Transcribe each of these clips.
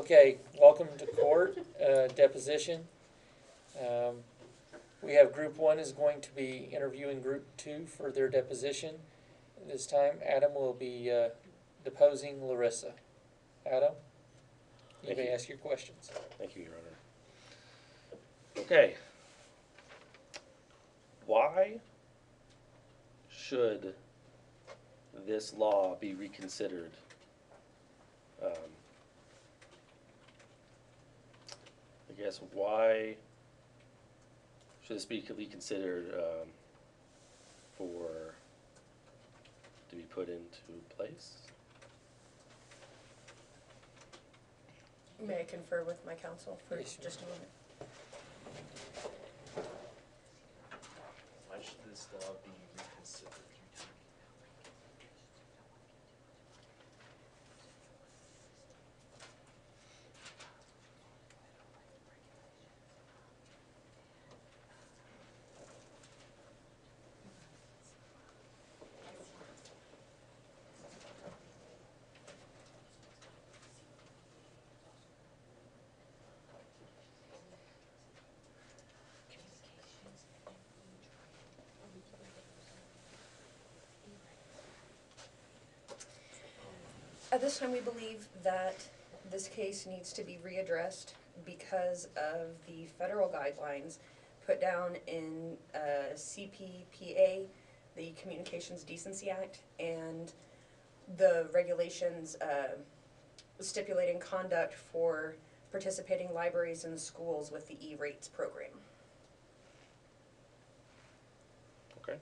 Okay, welcome to court, deposition. We have group one is going to be interviewing group two for their deposition. This time, Adam will be deposing Larissa. Adam, you Thank may you. ask your questions. Thank you, Your Honor. Okay. Why should this law be reconsidered? I guess why should this be reconsidered to be put into place? May I confer with my counsel for Yes, sure. just a moment? Why should this law be reconsidered? At this time, we believe that this case needs to be readdressed because of the federal guidelines put down in CPPA, the Communications Decency Act, and the regulations stipulating conduct for participating libraries and schools with the E-rates program. Okay.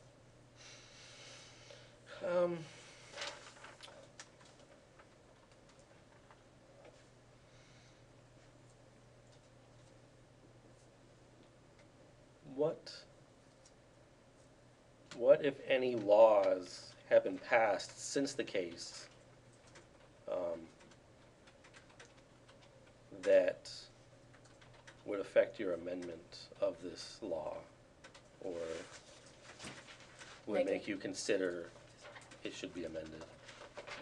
What if any laws have been passed since the case that would affect your amendment of this law, or would make you consider it should be amended?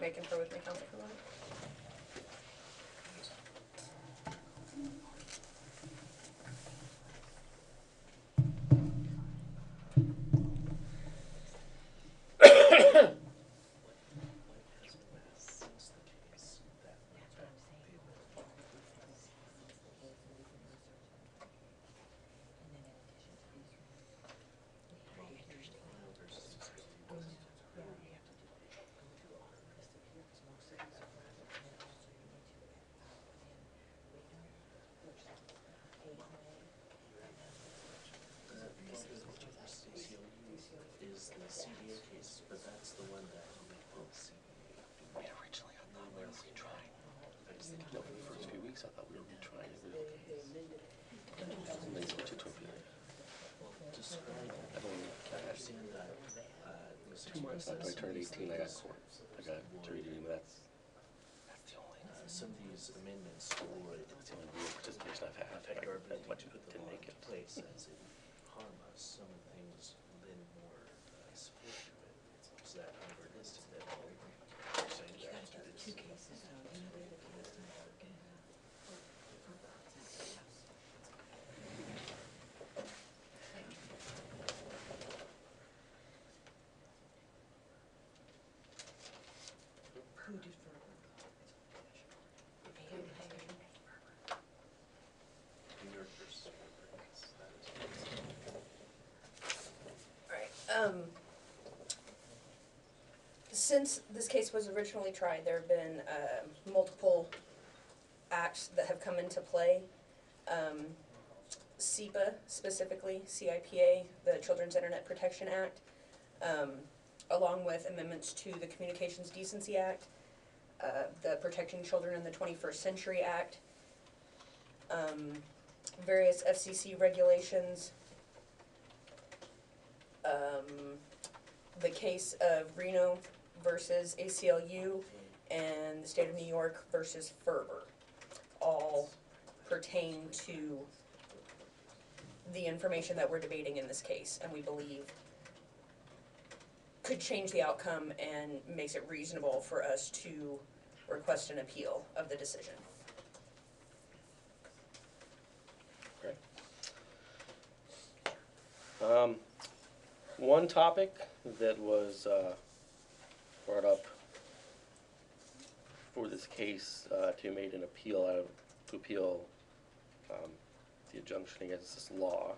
May I confer with my counsel for a moment? Is the CBA case, but that's the one that we Originally, I thought we were retrying. No, for the first few weeks, I thought we were retrying it. And then switch it to appeal. described. I've only I understand that, 2 months after I turned 18, I got court. I got jury duty, but that's the only, some of these amendments would that's the only real participation I've had. affect our ability What to you put the didn't law make into it. place as it harm us. Some of the things lend more support to it. So that however it is today. Saying that to this. New York versus Weber, yes, that is. Alright, since this case was originally tried, there have been multiple acts that have come into play. CIPA specifically, CIPA, the Children's Internet Protection Act, along with amendments to the Communications Decency Act, the Protecting Children in the 21st Century Act, various FCC regulations, the case of Reno versus ACLU, and the state of New York versus Ferber, all pertain to the information that we're debating in this case, and we believe could change the outcome and makes it reasonable for us to request an appeal of the decision. One topic that was brought up for this case to made an appeal to appeal the injunction against this law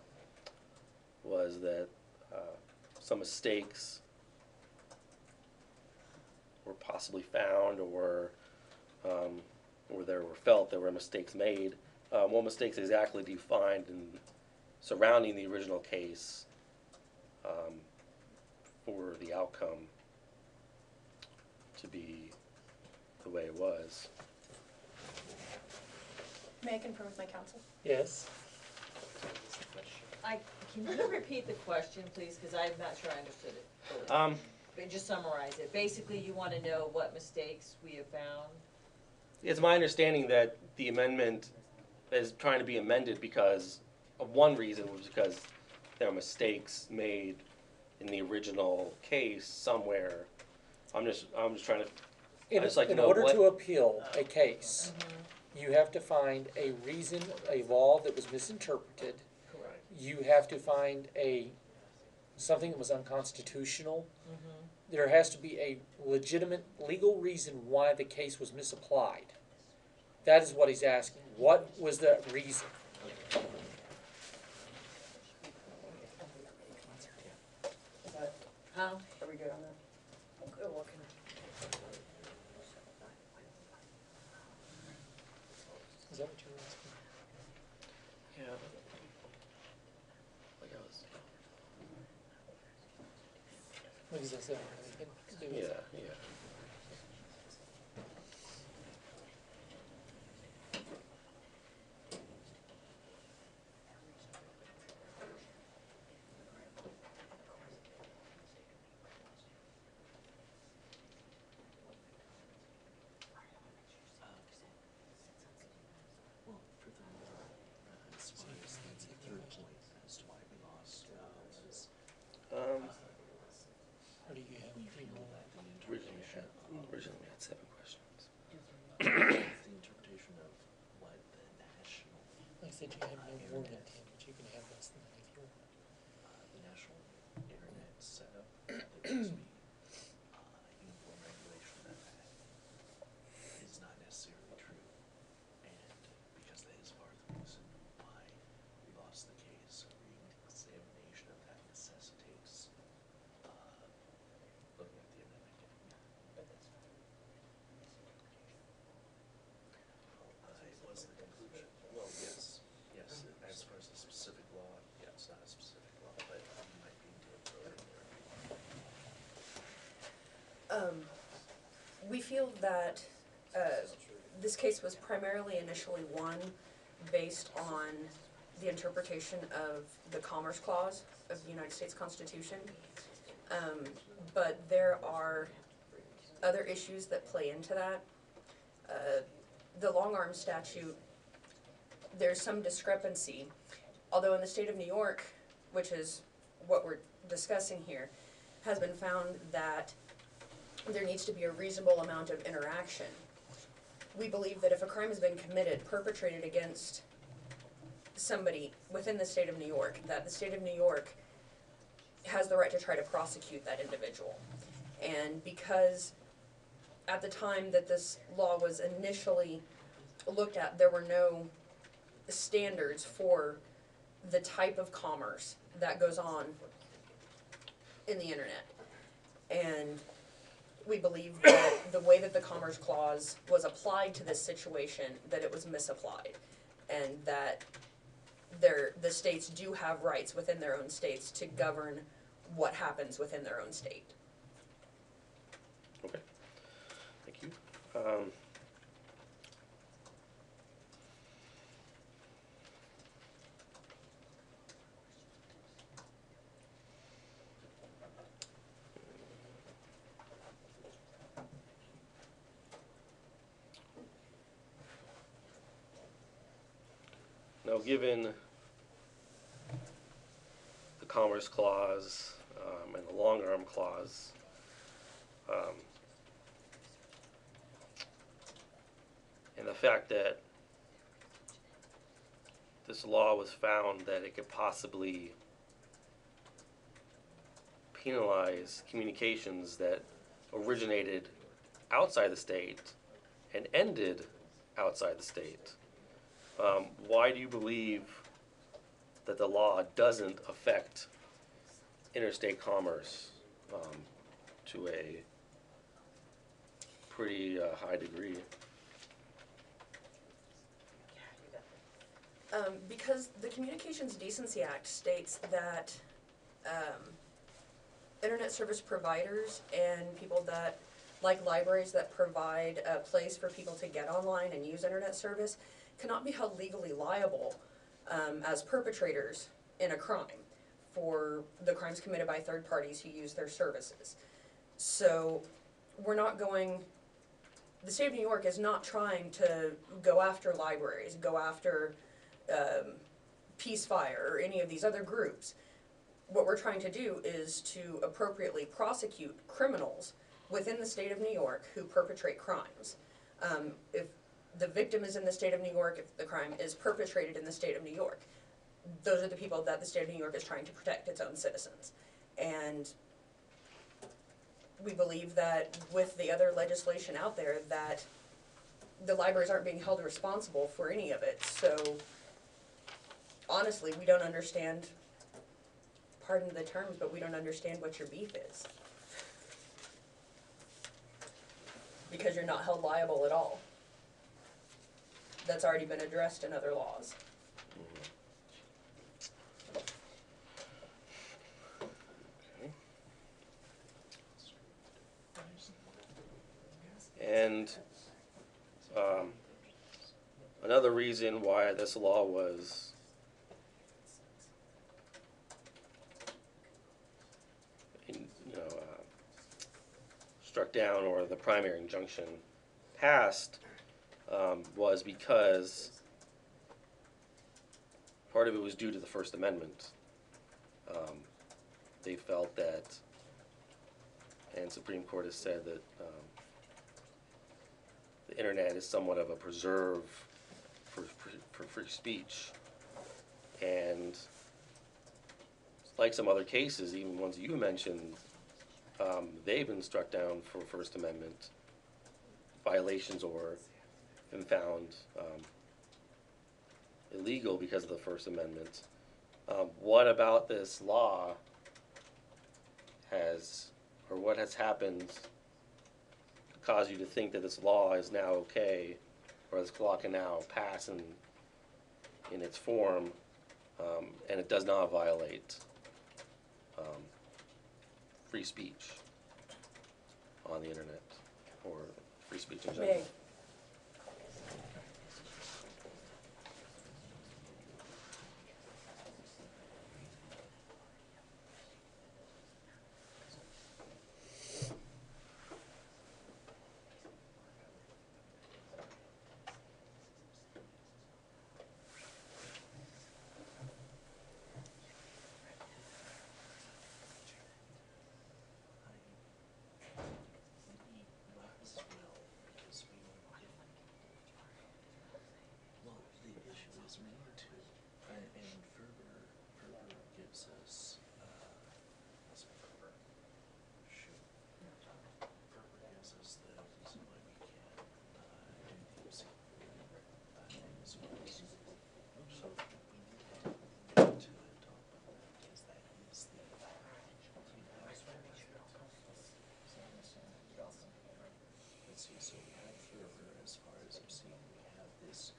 was that some mistakes were possibly found or there were felt there were mistakes made. What mistakes exactly do you find in surrounding the original case for the outcome to be the way it was? May I confirm with my counsel? Yes. Can you repeat the question, please, because I'm not sure I understood it fully. But just summarize it. Basically, you want to know what mistakes we have found? It's my understanding that the amendment is trying to be amended because of one reason, was because there are mistakes made in the original case somewhere. I'm just trying to. In, I'd just like to in know order what- to appeal a case, you have to find a reason, a law that was misinterpreted. Correct. You have to find something that was unconstitutional. There has to be a legitimate legal reason why the case was misapplied. That is what he's asking. What was the reason? Huh? Are we good on that? Good looking. Is that what you were asking? Yeah. Like I was. Because I said, they can do Yeah. it. Yeah. Well, furthermore, as far as the third point as to why we lost, was, Or do you have any more? that the Originally we had 7 questions. the interpretation of what the national, Like I said, you have no more than 10, but you can have less than that if you want. the national internet setup, there must be, uniform regulation of that is not necessarily true. And because that is part of the reason why we lost the case, a re-examination of that necessitates, looking at the amendment again. It was the conclusion. Well, yes, as far as the specific law, yeah, it's not a specific law, but you might be able to throw it in there. We feel that this case was primarily initially won based on the interpretation of the Commerce Clause of the United States Constitution. But there are other issues that play into that. The long-arm statute, there's some discrepancy, although in the state of New York, which is what we're discussing here, has been found that there needs to be a reasonable amount of interaction. We believe that if a crime has been committed, perpetrated against somebody within the state of New York, that the state of New York has the right to try to prosecute that individual. And because at the time that this law was initially looked at, there were no standards for the type of commerce that goes on in the internet. And we believe that the way that the Commerce Clause was applied to this situation, that it was misapplied. And that the states do have rights within their own states to govern what happens within their own state. Okay. Thank you. Now, given the Commerce Clause and the Long Arm Clause, and the fact that this law was found that it could possibly penalize communications that originated outside the state and ended outside the state. Why do you believe that the law doesn't affect interstate commerce to a pretty high degree? Because the Communications Decency Act states that internet service providers and people that, like libraries that provide a place for people to get online and use internet service, cannot be held legally liable as perpetrators in a crime for the crimes committed by third parties who use their services. So we're not going, the state of New York is not trying to go after libraries, go after Peace Fire or any of these other groups. What we're trying to do is to appropriately prosecute criminals within the state of New York who perpetrate crimes. If the victim is in the state of New York, if the crime is perpetrated in the state of New York, those are the people that the state of New York is trying to protect its own citizens. And we believe that with the other legislation out there that the libraries aren't being held responsible for any of it. So honestly, we don't understand, pardon the terms, but we don't understand what your beef is. Because you're not held liable at all. That's already been addressed in other laws. And another reason why this law was struck down, or the primary injunction passed, was because part of it was due to the First Amendment. They felt that, and Supreme Court has said that the internet is somewhat of a preserve for free speech, and like some other cases, even ones you mentioned, they've been struck down for First Amendment violations or been found illegal because of the First Amendment. What about this law what has happened to cause you to think that this law is now okay, or this law can now pass in its form, and it does not violate free speech on the internet, or free speech in general? So we have Ferber as far as I'm seeing, we have this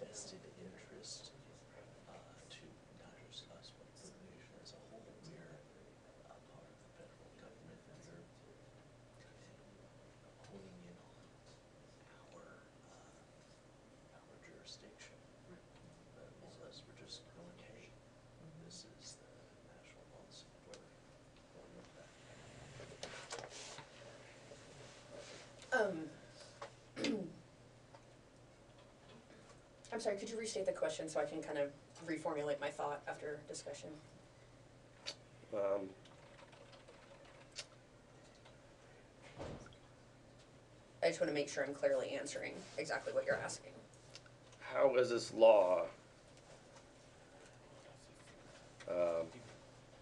vested interest to not just us, but the nation as a whole. We're a part of the federal government, and they're honing in on our jurisdiction. But unless we're just going, hey, this is the national policy, we're going with that. I'm sorry, could you restate the question so I can kind of reformulate my thought after discussion? I just want to make sure I'm clearly answering exactly what you're asking. How is this law, how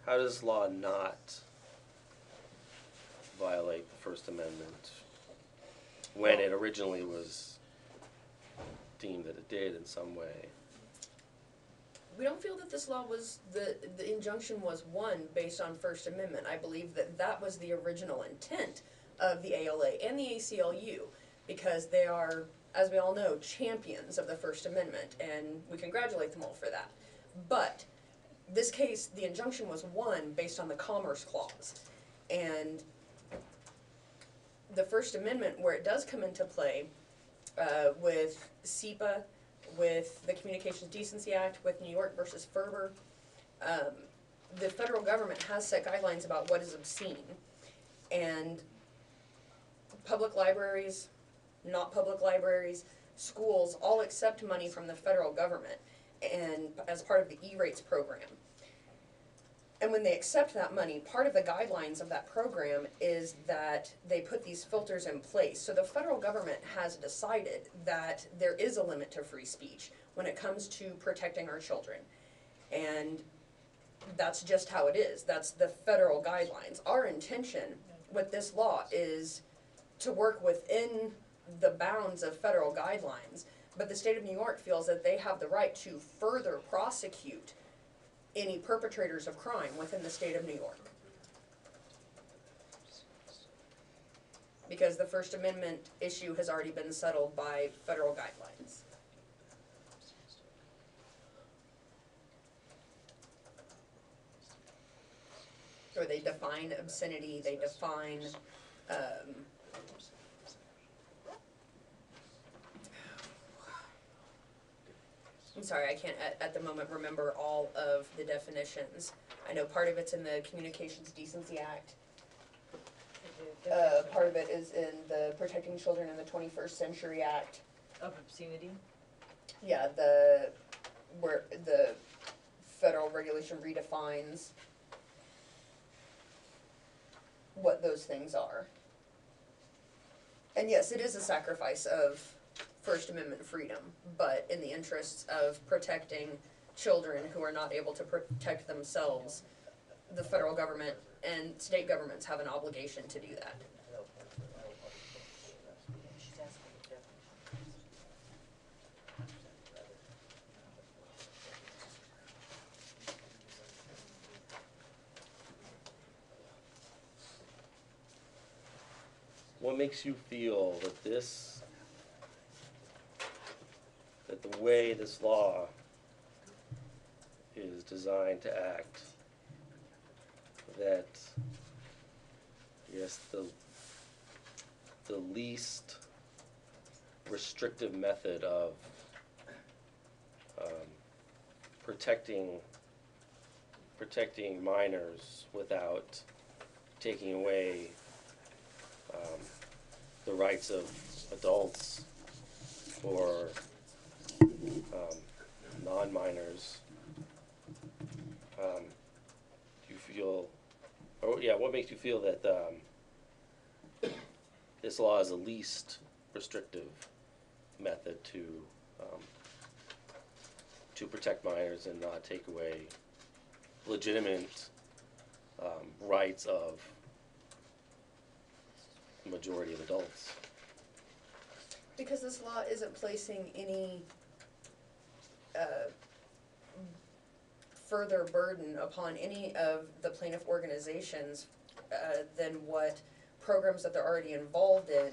does this law not violate the First Amendment when it originally was deemed that it did in some way. We don't feel that this law was, the injunction was won based on First Amendment. I believe that that was the original intent of the ALA and the ACLU, because they are, as we all know, champions of the First Amendment, and we congratulate them all for that. But this case, the injunction was won based on the Commerce Clause. And the First Amendment, where it does come into play, with SEPA, with the Communications Decency Act, with New York versus Ferber, the federal government has set guidelines about what is obscene. And public libraries, not public libraries, schools, all accept money from the federal government and as part of the E-rates program. And when they accept that money, part of the guidelines of that program is that they put these filters in place. So the federal government has decided that there is a limit to free speech when it comes to protecting our children. And that's just how it is. That's the federal guidelines. Our intention with this law is to work within the bounds of federal guidelines, but the state of New York feels that they have the right to further prosecute any perpetrators of crime within the state of New York. Because the First Amendment issue has already been settled by federal guidelines. Or they define obscenity, they define, I'm sorry, I can't at the moment remember all of the definitions. I know part of it's in the Communications Decency Act. Part of it is in the Protecting Children in the 21st Century Act. Of obscenity? Yeah, where the federal regulation redefines what those things are. And yes, it is a sacrifice of First Amendment freedom, but in the interests of protecting children who are not able to protect themselves, the federal government and state governments have an obligation to do that. What makes you feel that the way this law is designed to act, that, yes, the least restrictive method of protecting minors without taking away the rights of adults or non-minors, do you feel, what makes you feel that this law is the least restrictive method to protect minors and not take away legitimate rights of the majority of adults? Because this law isn't placing any further burden upon any of the plaintiff organizations than what programs that they're already involved in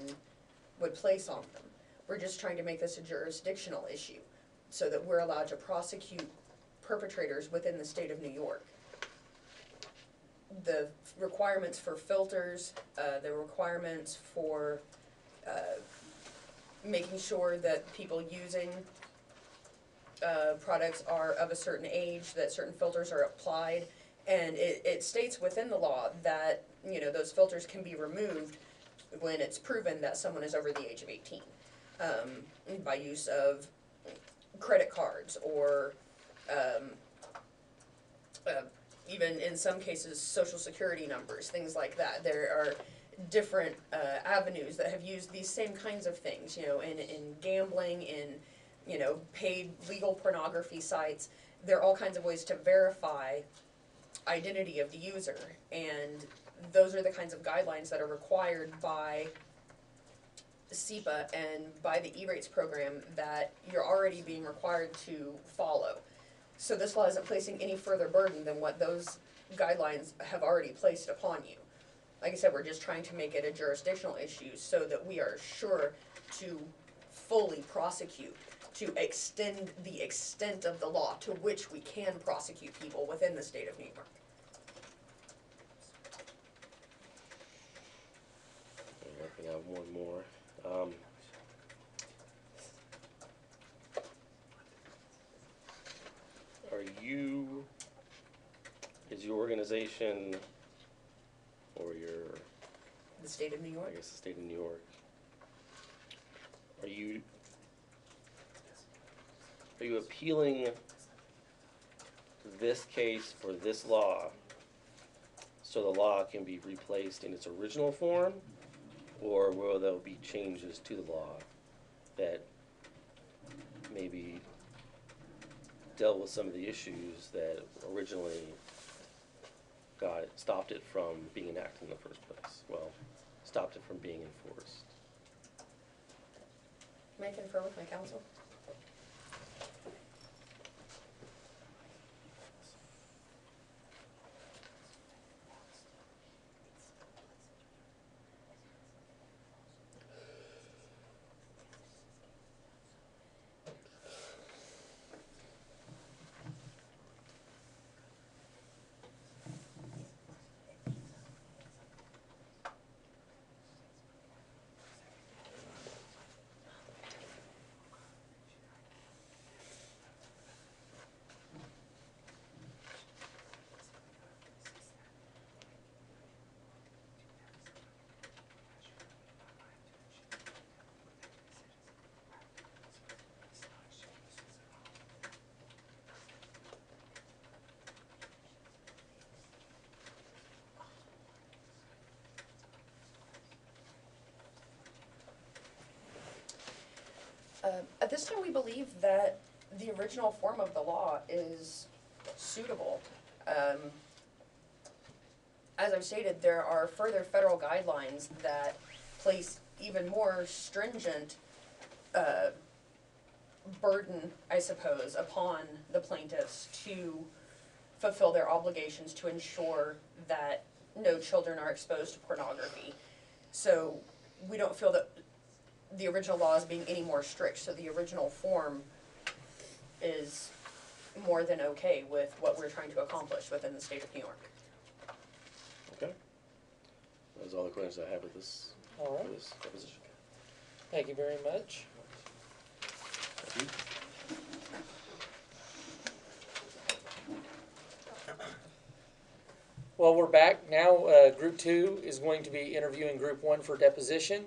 would place on them. We're just trying to make this a jurisdictional issue so that we're allowed to prosecute perpetrators within the state of New York. The requirements for filters, the requirements for making sure that people using products are of a certain age, that certain filters are applied, and it states within the law that, you know, those filters can be removed when it's proven that someone is over the age of 18 by use of credit cards or even in some cases social security numbers, things like that. There are different avenues that have used these same kinds of things, you know, in gambling, in, you know, paid legal pornography sites. There are all kinds of ways to verify identity of the user, and those are the kinds of guidelines that are required by SEPA and by the E-rates program that you're already being required to follow. So this law isn't placing any further burden than what those guidelines have already placed upon you. Like I said, we're just trying to make it a jurisdictional issue so that we are sure to fully prosecute, to extend the extent of the law to which we can prosecute people within the state of New York. I think I have one more. Is your organization or The state of New York? I guess the state of New York, are you appealing this case for this law so the law can be replaced in its original form, or will there be changes to the law that maybe dealt with some of the issues that originally stopped it from being enacted in the first place? Well, stopped it from being enforced. May I confer with my counsel? At this time, we believe that the original form of the law is suitable. As I've stated, there are further federal guidelines that place even more stringent burden, I suppose, upon the plaintiffs to fulfill their obligations to ensure that no children are exposed to pornography. So we don't feel that the original law is being any more strict, so the original form is more than okay with what we're trying to accomplish within the state of New York. Okay. Those are all the questions I have with this, All right. for this deposition. Thank you very much. Thank you. Well, we're back now. Group 2 is going to be interviewing Group 1 for deposition.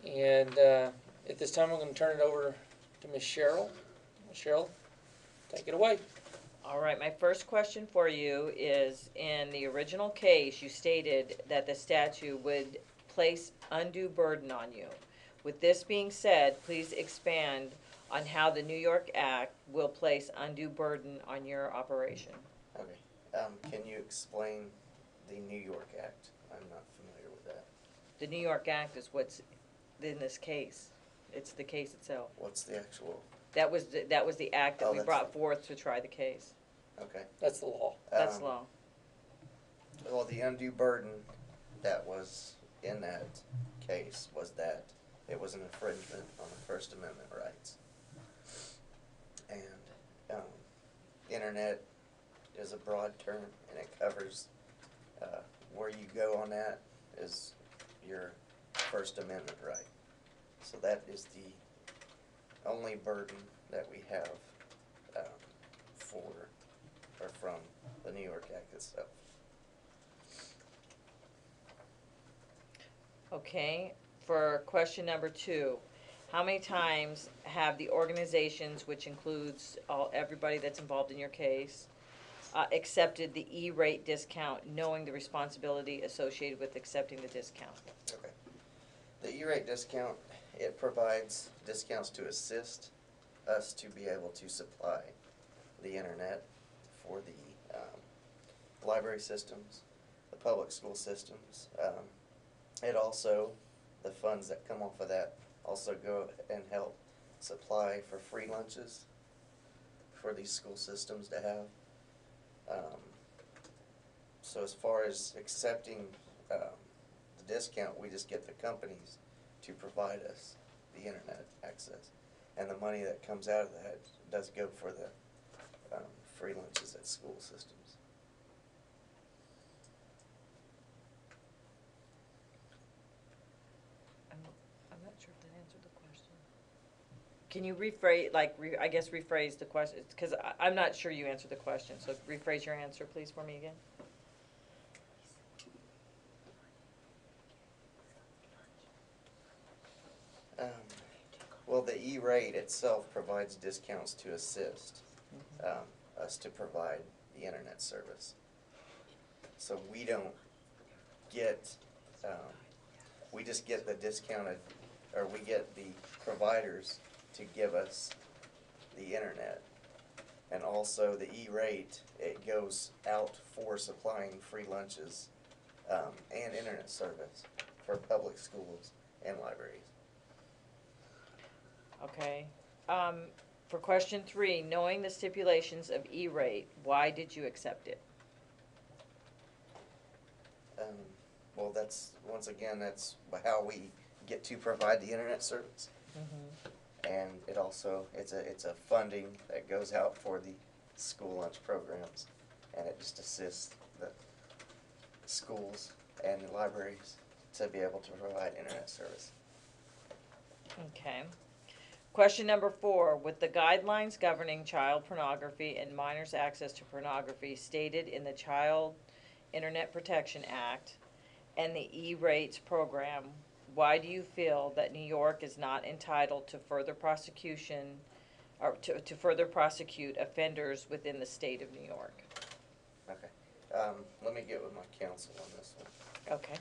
And at this time, I'm going to turn it over to Ms. Cheryl. Ms. Cheryl, take it away. All right, my first question for you is, in the original case, you stated that the statute would place undue burden on you. With this being said, please expand on how the New York Act will place undue burden on your operation. Okay, can you explain the New York Act? I'm not familiar with that. The New York Act is what's in this case. It's the case itself. What's the actual, That was the act that Oh, we that's brought the- forth to try the case. okay. That's the law. That's law. Well, the undue burden that was in that case was that it was an infringement on the First Amendment rights. And, internet is a broad term, and it covers, where you go on that is your First Amendment right. So that is the only burden that we have, from the New York Act itself. Okay, for question number 2, how many times have the organizations, which includes everybody that's involved in your case, accepted the E-rate discount, knowing the responsibility associated with accepting the discount? Okay. The E-rate discount, it provides discounts to assist us to be able to supply the internet for the library systems, the public school systems. It also, the funds that come off of that also go and help supply for free lunches for these school systems to have. So as far as accepting the discount, we just get the companies to provide us the internet access. And the money that comes out of that does go for the free lunches at school systems. I'm not sure if that answered the question. Can you rephrase, I guess rephrase the question, because I'm not sure you answered the question, so rephrase your answer, please, for me again. Well, the E-rate itself provides discounts to assist us to provide the internet service. So we don't get, we just get the discounted, or we get the providers to give us the internet. And also the E-rate, it goes out for supplying free lunches and internet service for public schools and libraries. Okay. For question 3, knowing the stipulations of E-rate, why did you accept it? Well, that's, once again, that's how we get to provide the internet service. And it also, it's a funding that goes out for the school lunch programs, and it just assists the schools and the libraries to be able to provide internet service. Okay. Question number 4, with the guidelines governing child pornography and minors' access to pornography stated in the Child Internet Protection Act and the E-rates program, why do you feel that New York is not entitled to further prosecution or to further prosecute offenders within the state of New York? Okay. Let me get with my counsel on this one. Okay.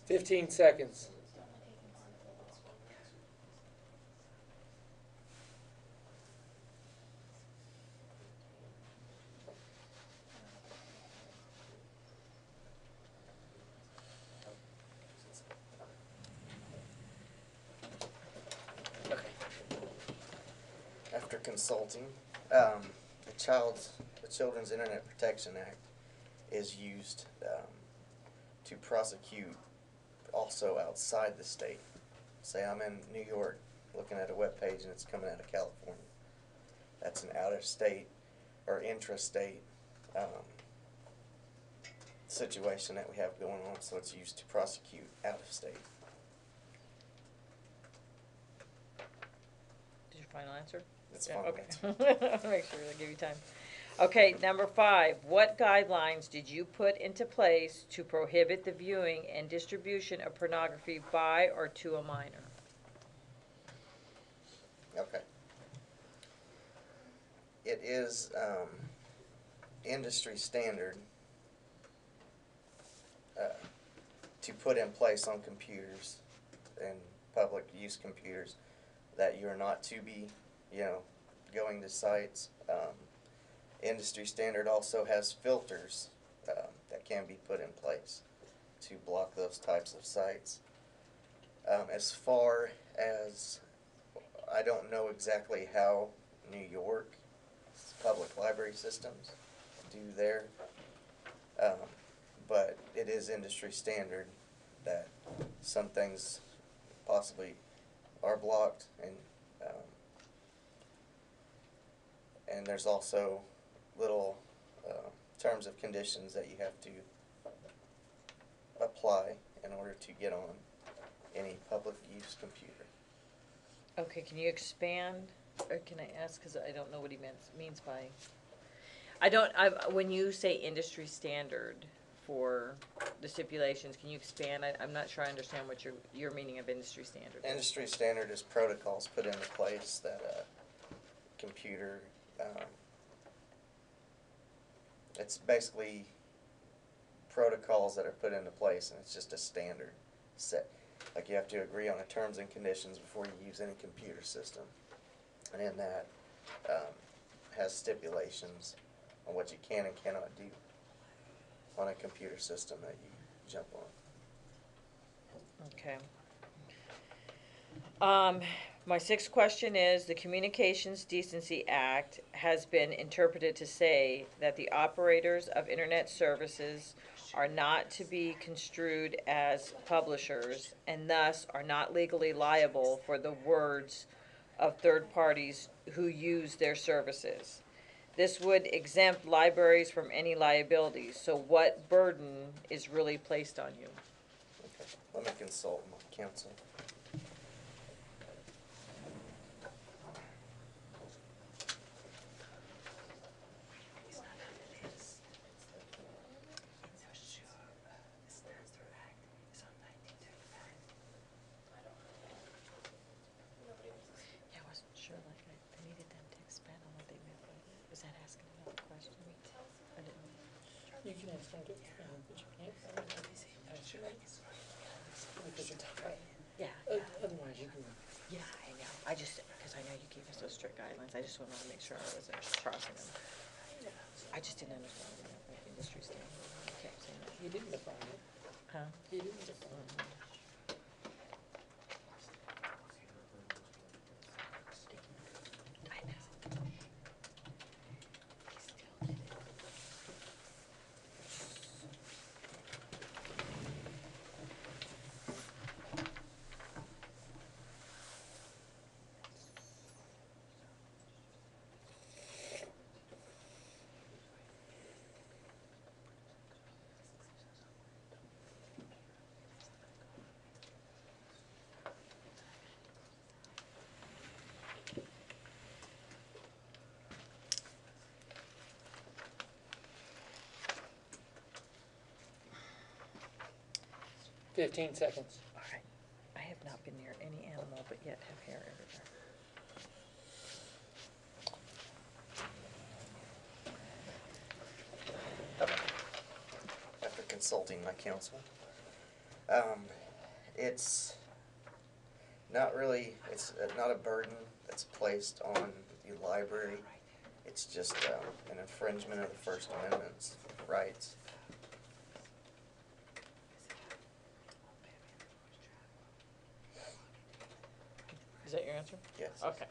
Fifteen seconds. After consulting, the Children's Internet Protection Act is used to prosecute also outside the state. Say I'm in New York looking at a web page and it's coming out of California. That's an out-of-state or intrastate situation that we have going on, so it's used to prosecute out of state. Did your final answer? It's Yeah, fine. okay. Make sure I give you time. Okay, number 5, what guidelines did you put into place to prohibit the viewing and distribution of pornography by or to a minor? Okay. It is industry standard to put in place on computers and public use computers that you're not to be, going to sites. Industry standard also has filters that can be put in place to block those types of sites. As far as, I don't know exactly how New York public library systems do their, but it is industry standard that some things possibly are blocked, and there's also little terms of conditions that you have to apply in order to get on any public use computer. Okay, can you expand, or can I ask, because I don't know what he means by, when you say industry standard for the stipulations, can you expand? I'm not sure I understand what your meaning of industry standard is. Industry standard is protocols put into place that a computer, it's basically protocols that are put into place, and it's just a standard set. Like, you have to agree on the terms and conditions before you use any computer system. And in that, has stipulations on what you can and cannot do on a computer system that you jump on. Okay. My sixth question is, the Communications Decency Act has been interpreted to say that the operators of internet services are not to be construed as publishers and thus are not legally liable for the words of third parties who use their services. This would exempt libraries from any liabilities, so what burden is really placed on you? Okay. Let me consult my counsel. Yeah, I wasn't sure, like, I needed them to expand on what they meant by, was that asking another question? I didn't. You can ask them to expand, but you can't, actually, because of time. Yeah, Otherwise you can, yeah, I know, I just, because I know you gave us those strict guidelines, I just wanted to make sure I wasn't crossing them. I just didn't understand what they meant by industry standard, I kept saying that. he didn't define it, Huh? he didn't define it. I know. He still did it. "15 seconds. All right, I have not been near any animal, but yet have hair everywhere. After consulting my counsel, it's not really, it's not a burden that's placed on the library. It's just an infringement of the First Amendment's rights. Is that your answer? Yes. Okay.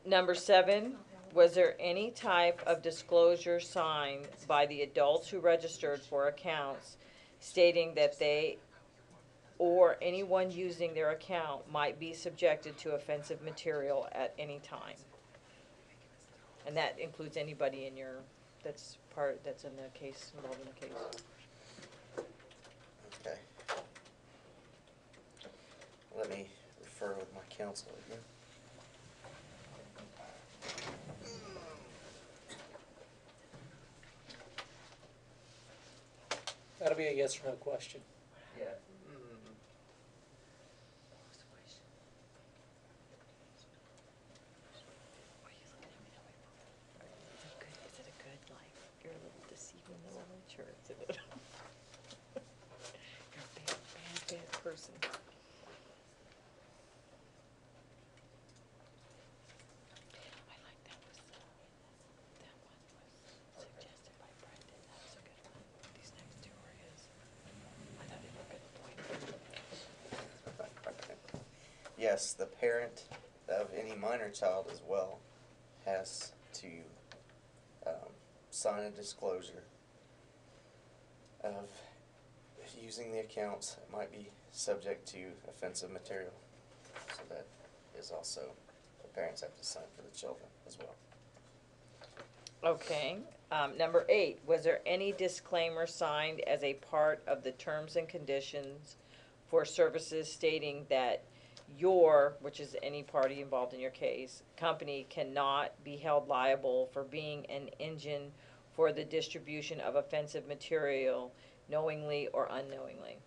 Number 7, was there any type of disclosure signed by the adults who registered for accounts stating that they or anyone using their account might be subjected to offensive material at any time? And that includes anybody in your, that's in the case, involved in the case. Okay. Let me refer with my counsel again. That'll be a yes or no question. Yeah. Is it a good, like, you're a little deceiving little nature, is it? yes, the parent of any minor child as well has to sign a disclosure of using the accounts. It might be subject to offensive material. So that is also, the parents have to sign for the children as well. Okay, number 8, was there any disclaimer signed as a part of the terms and conditions for services stating that your, which is any party involved in your case, company cannot be held liable for being an engine for the distribution of offensive material knowingly or unknowingly?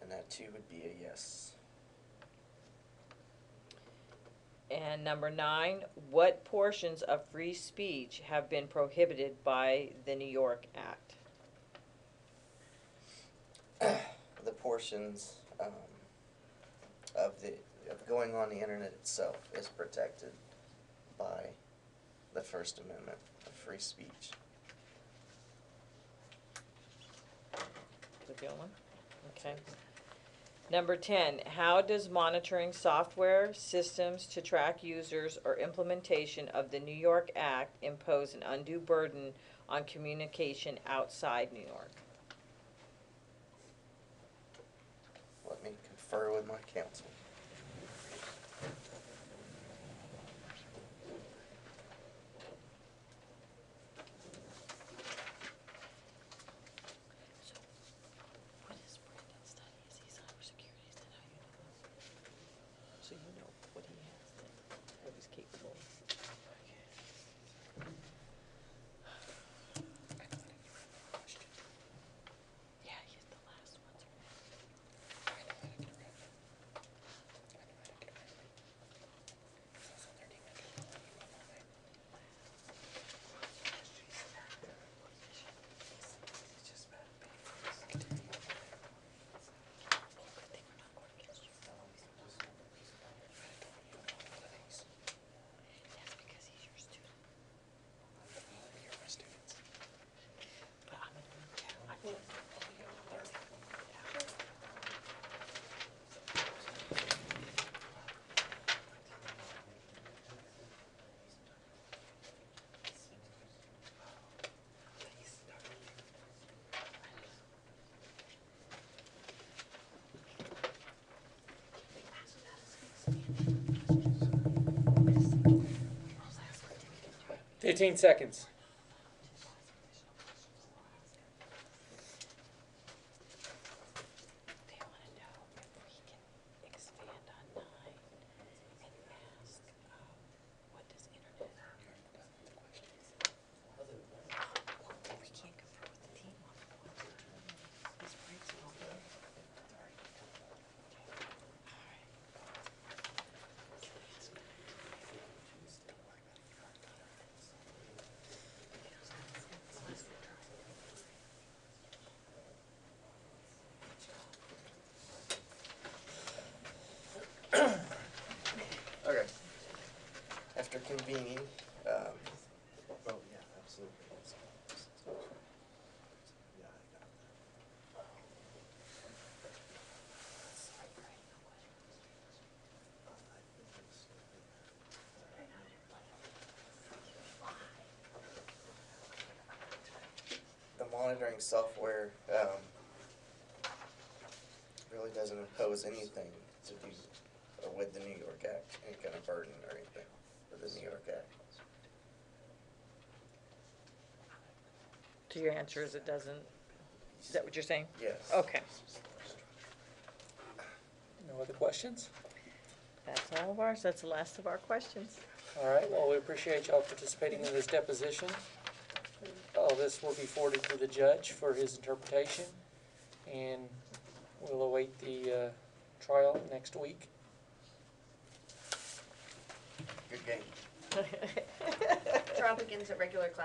And that too would be a yes. And number 9, what portions of free speech have been prohibited by the New York Act? The portions of going on the internet itself is protected by the First Amendment of free speech. The good one? Okay. Number 10, how does monitoring software, systems to track users, or implementation of the New York Act impose an undue burden on communication outside New York? Let me confer with my counsel. What is Brandon's study? Is he cybersecurity? Is that how you know him? So you know what he has, what he's capable of. Yeah, he's the last one. That's because he's your student. You're my students. But I'm gonna, Yeah. 15 seconds. they wanna know if we can expand on 9 and ask, what does internet? We can't confer with the team on the one. This breaks it all down. Okay. After convening, Oh, yeah, absolutely. Yeah, I got that. the monitoring software really doesn't impose anything to do with the New York Act, any kind of burden or anything with the New York Act. So your answer is it doesn't, is that what you're saying? Yes. Okay, No other questions? that's all of ours, that's the last of our questions. All right, well, we appreciate y'all participating in this deposition. All this will be forwarded to the judge for his interpretation, and we'll await the trial next week. Good game. Trial begins at regular class